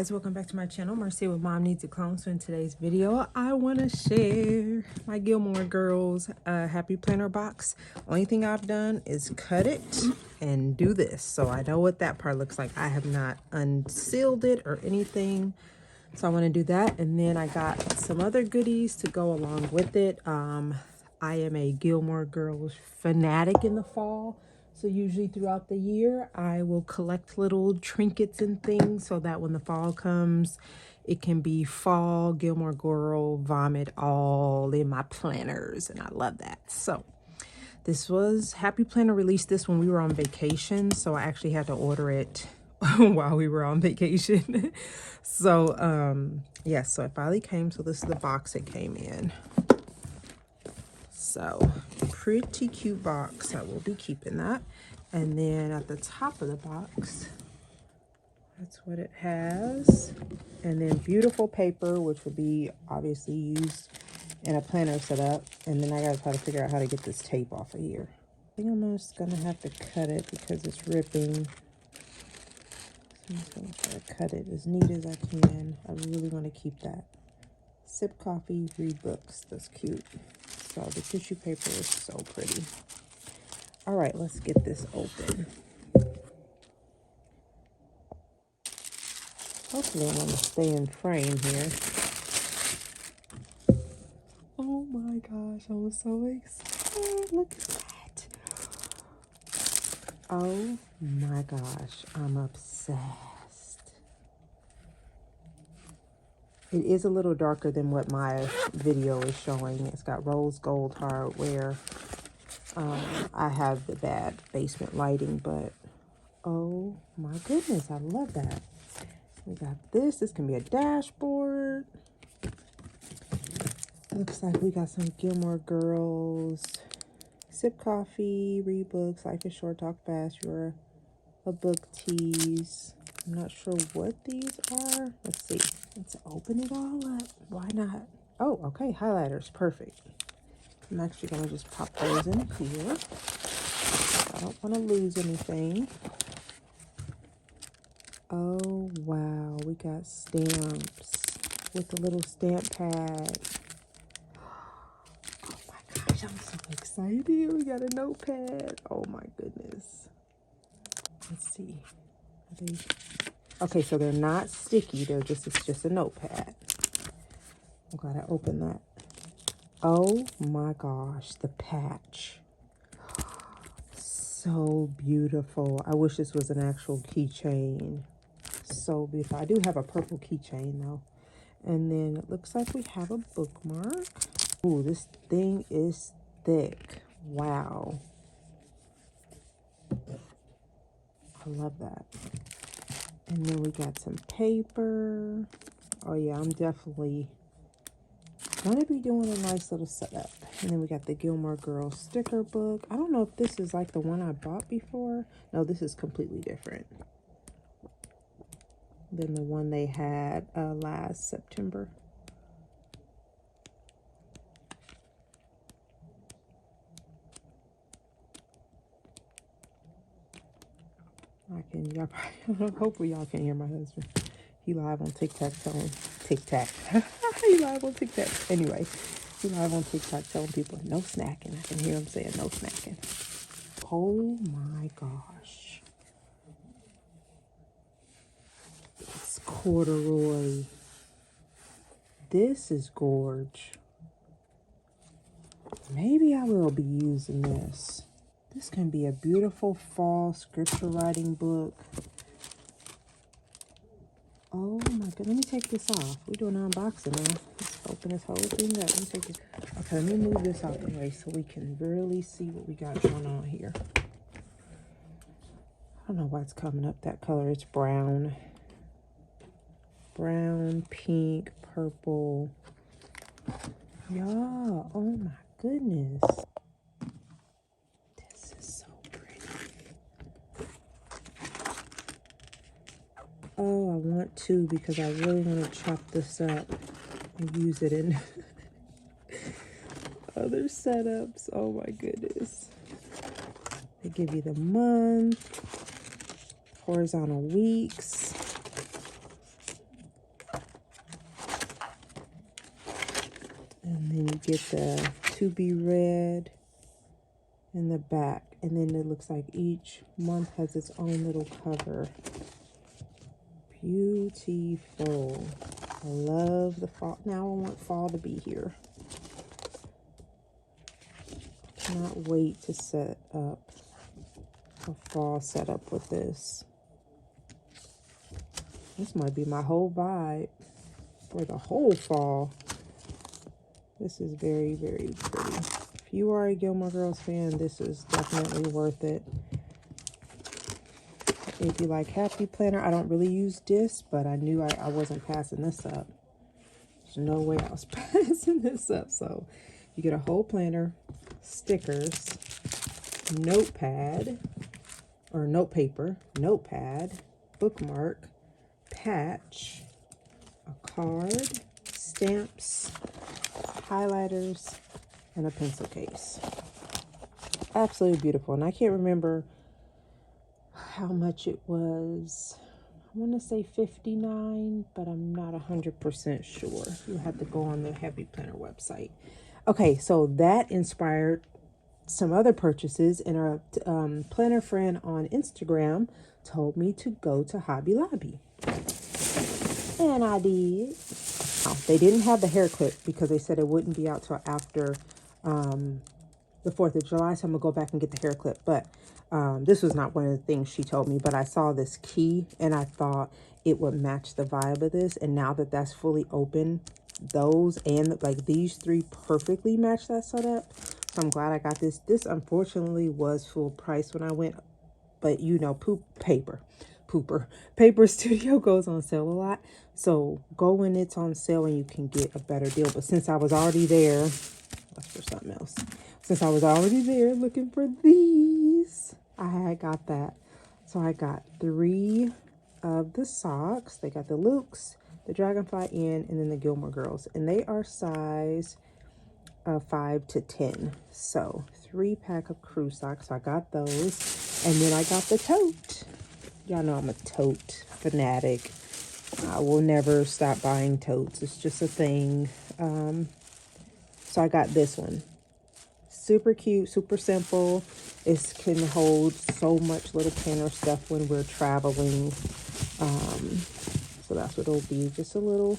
Guys, welcome back to my channel. Marcia with Mom Needs a Clone. So in today's video, I want to share my Gilmore Girls Happy Planner box. Only thing I've done is cut it and do this. So I know what that part looks like. I have not unsealed it or anything. So I want to do that. And then I got some other goodies to go along with it. I am a Gilmore Girls fanatic in the fall. So usually throughout the year, I will collect little trinkets and things so that when the fall comes, it can be fall Gilmore Girl vomit all in my planners. And I love that. So this was Happy Planner released this when we were on vacation. So I actually had to order it while we were on vacation. So, yeah, so it finally came. So this is the box it came in. So pretty cute box. I will be keeping that. And then at the top of the box, that's what it has. And then beautiful paper, which will be obviously used in a planner setup. And then I gotta try to figure out how to get this tape off of here. I think I'm just gonna have to cut it because it's ripping. So I'm just gonna try to cut it as neat as I can. I really want to keep that. Sip coffee, read books. That's cute. So the tissue paper is so pretty. All right, let's get this open. Hopefully I'm gonna stay in frame here. Oh my gosh, I'm so excited. Look at that. Oh my gosh, I'm obsessed. It is a little darker than what my video is showing. It's got rose gold hardware. I have the bad basement lighting, but oh my goodness, I love that. We got this. This can be a dashboard. Looks like we got some Gilmore Girls. Sip coffee, read books, life is short, talk fast. You're a book tease. I'm not sure what these are. Let's see. Let's open it all up. Why not? Oh, okay. Highlighters. Perfect. I'm actually going to just pop those in here. I don't want to lose anything. Oh, wow. We got stamps with a little stamp pad. Oh, my gosh. I'm so excited. We got a notepad. Oh, my goodness. Let's see. Okay, so they're not sticky. It's just a notepad. I'm glad I opened that. Oh my gosh, the patch. So beautiful. I wish this was an actual keychain. So beautiful. I do have a purple keychain though. And then it looks like we have a bookmark. Ooh, this thing is thick. Wow. I love that. And then we got some paper. Oh yeah, I'm definitely gonna be doing a nice little setup. And then we got the Gilmore Girls sticker book. I don't know if this is like the one I bought before. No, this is completely different than the one they had last September. Hopefully y'all can hear my husband. He live on TikTok telling he live on TikTok. Anyway, he live on TikTok telling people no snacking. I can hear him saying no snacking. Oh my gosh. It's corduroy. This is gorge. Maybe I will be using this. This can be a beautiful fall scripture writing book. Oh my god, let me take this off. We're doing an unboxing now. Let's open this whole thing up. Let me take it. Okay, let me move this out the way so we can really see what we got going on here. I don't know why it's coming up that color. It's brown. Brown, pink, purple. Yeah, oh my goodness. This is so pretty. Oh, I want to because I really want to chop this up and use it in other setups. Oh my goodness. They give you the month, horizontal weeks. get the to be read in the back. And then it looks like each month has its own little cover. Beautiful. I love the fall. Now I want fall to be here. Cannot wait to set up a fall setup with this. This might be my whole vibe for the whole fall. This is very, very pretty. If you are a Gilmore Girls fan, this is definitely worth it. If you like Happy Planner, I don't really use this, but I knew I wasn't passing this up. There's no way I was passing this up. So you get a whole planner, stickers, notepad, or note paper, notepad, bookmark, patch, a card, stamps, highlighters, and a pencil case. Absolutely beautiful. And I can't remember how much it was. I want to say $59, but I'm not 100% sure. You have to go on the Happy Planner website. Okay, so that inspired some other purchases, and our planner friend on Instagram told me to go to Hobby Lobby. And I did. Oh, they didn't have the hair clip because they said it wouldn't be out till after the 4th of July, so I'm going to go back and get the hair clip. But this was not one of the things she told me, but I saw this key and I thought it would match the vibe of this. And now that that's fully open, those and like these three perfectly match that setup. So I'm glad I got this. This unfortunately was full price when I went, but you know, Paper Studio goes on sale a lot. So go when it's on sale and you can get a better deal. But since I was already there, that's for something else. Since I was already there looking for these, I had got that. So I got 3 of the socks. They got the Luke's, the Dragonfly Inn, and then the Gilmore Girls. And they are size 5 to 10. So 3-pack of crew socks. So I got those. And then I got the tote. Y'all know I'm a tote fanatic. I will never stop buying totes. It's just a thing. So I got this one. Super cute, super simple. It can hold so much little planner stuff when we're traveling. So that's what it'll be. Just a little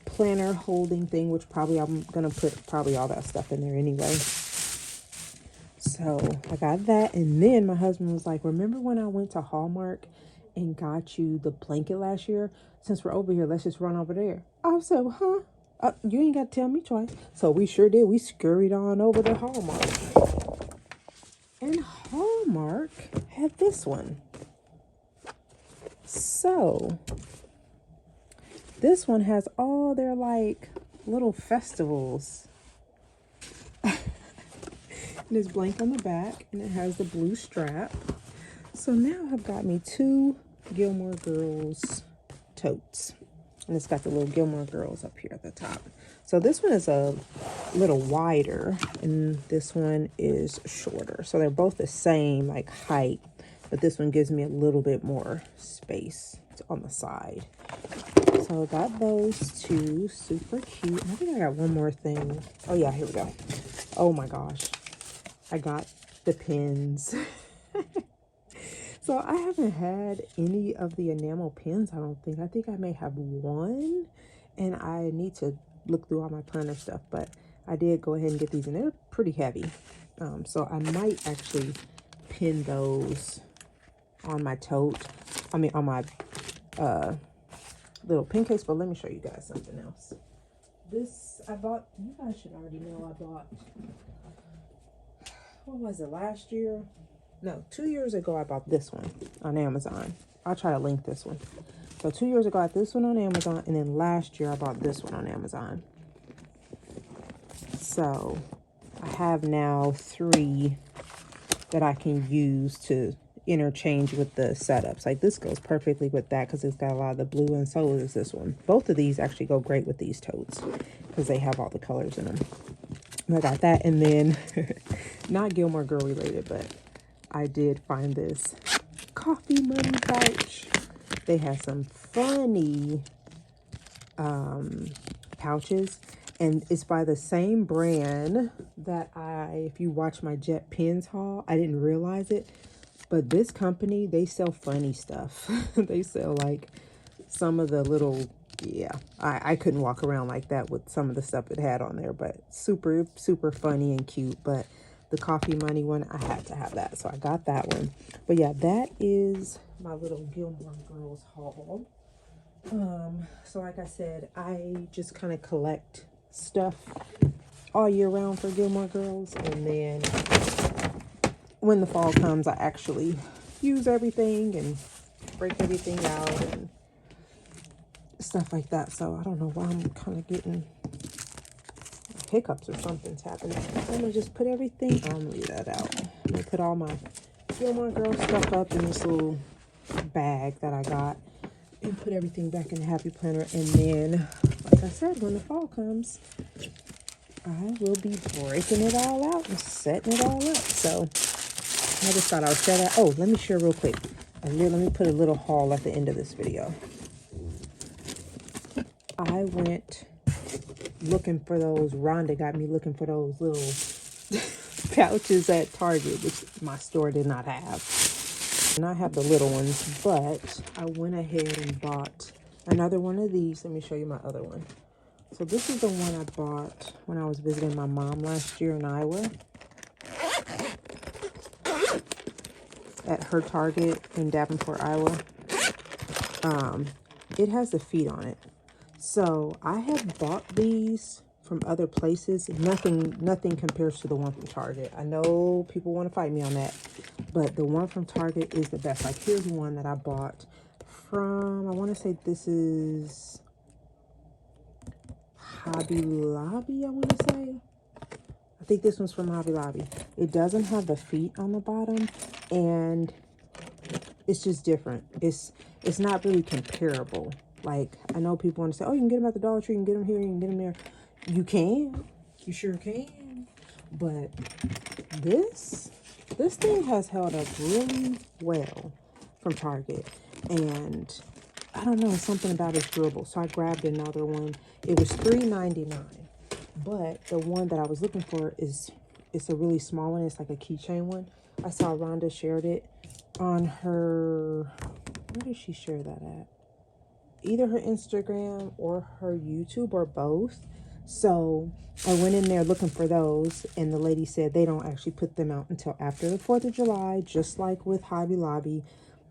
planner holding thing, which probably I'm going to put probably all that stuff in there anyway. So I got that. And then my husband was like, remember when I went to Hallmark and got you the blanket last year? Since we're over here, let's just run over there. I said, huh? You ain't got to tell me twice. So we sure did. We scurried on over to Hallmark. And Hallmark had this one. So this one has all their like little festivals. And it's blank on the back and it has the blue strap. So now I've got me 2 Gilmore Girls totes. And it's got the little Gilmore Girls up here at the top. So this one is a little wider and this one is shorter. So they're both the same like height, but this one gives me a little bit more space on the side. So I got those 2, super cute. I think I got one more thing. Oh yeah, here we go. Oh my gosh. I got the pins. So I haven't had any of the enamel pins, I don't think. I think I may have one, and I need to look through all my planner stuff, but I did go ahead and get these, and they're pretty heavy. So I might actually pin those on my tote. I mean, on my little pin case, but let me show you guys something else. This, I bought, you guys should already know I bought, what was it, last year? No, 2 years ago, I bought this one on Amazon. I'll try to link this one. So 2 years ago, I got this one on Amazon. And then last year, I bought this one on Amazon. So I have now 3 that I can use to interchange with the setups. Like this goes perfectly with that because it's got a lot of the blue, and so does this one. Both of these actually go great with these totes because they have all the colors in them. I got that. And then not Gilmore Girl related, but I did find this coffee money pouch. They have some funny pouches, And it's by the same brand that if you watch my Jet Pens haul, I didn't realize it, but this company, they sell funny stuff. They sell like some of the little, yeah, I couldn't walk around like that with some of the stuff it had on there, but super, super funny and cute. But the Coffee Money one, I had to have that, so I got that one. But yeah, that is my little Gilmore Girls haul. So like I said, I just kind of collect stuff all year round for Gilmore Girls, and then when the fall comes, I actually use everything and break everything out and stuff like that. So I don't know why I'm kind of getting hiccups or something's happening. I'm gonna just put everything, I'm gonna leave that out. I'm gonna put all my Gilmore Girls stuff up in this little bag that I got and put everything back in the Happy Planner. And then, like I said, when the fall comes, I will be breaking it all out and setting it all up. So I just thought I would share that. Oh, let me share real quick. Let me put a little haul at the end of this video. I went looking for those. Rhonda got me looking for those little pouches at Target, which my store did not have. And I have the little ones, but I went ahead and bought another one of these. Let me show you my other one. So this is the one I bought when I was visiting my mom last year in Iowa at her Target in Davenport, Iowa. It has the feet on it. So I have bought these from other places. Nothing compares to the one from Target. I know people want to fight me on that, but the one from Target is the best. Like, here's one that I bought from, I want to say this is Hobby Lobby, I want to say. I think this one's from Hobby Lobby. It doesn't have the feet on the bottom, and it's just different. It's not really comparable. Like, I know people want to say, oh, you can get them at the Dollar Tree, you can get them here, you can get them there. You can. You sure can. But this thing has held up really well from Target. And I don't know, something about it's durable. So I grabbed another one. It was $3.99. But the one that I was looking for it's a really small one. It's like a keychain one. I saw Rhonda shared it on her, where did she share that at? Either her Instagram or her YouTube, or both. So I went in there looking for those, and the lady said they don't actually put them out until after the 4th of July, just like with Hobby Lobby.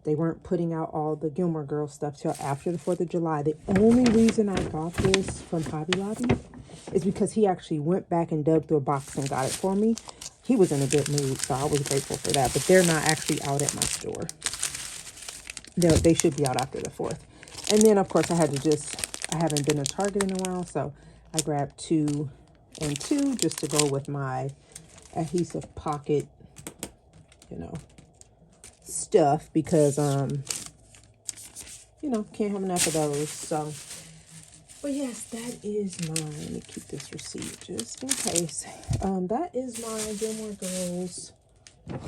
They weren't putting out all the Gilmore Girls stuff till after the 4th of July. The only reason I got this from Hobby Lobby is because he actually went back and dug through a box and got it for me. He was in a good mood, so I was grateful for that. But they're not actually out at my store. They should be out after the 4th. And then, of course, I haven't been to Target in a while, so I grabbed 2 and 2 just to go with my adhesive pocket, stuff, because, can't have enough of those. So, but yes, that is mine. Let me keep this receipt just in case. That is my Gilmore Girls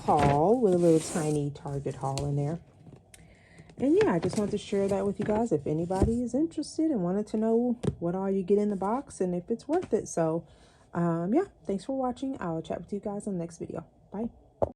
haul with a little tiny Target haul in there. And yeah, I just wanted to share that with you guys if anybody is interested and wanted to know what all you get in the box and if it's worth it. So, yeah, thanks for watching. I'll chat with you guys on the next video. Bye.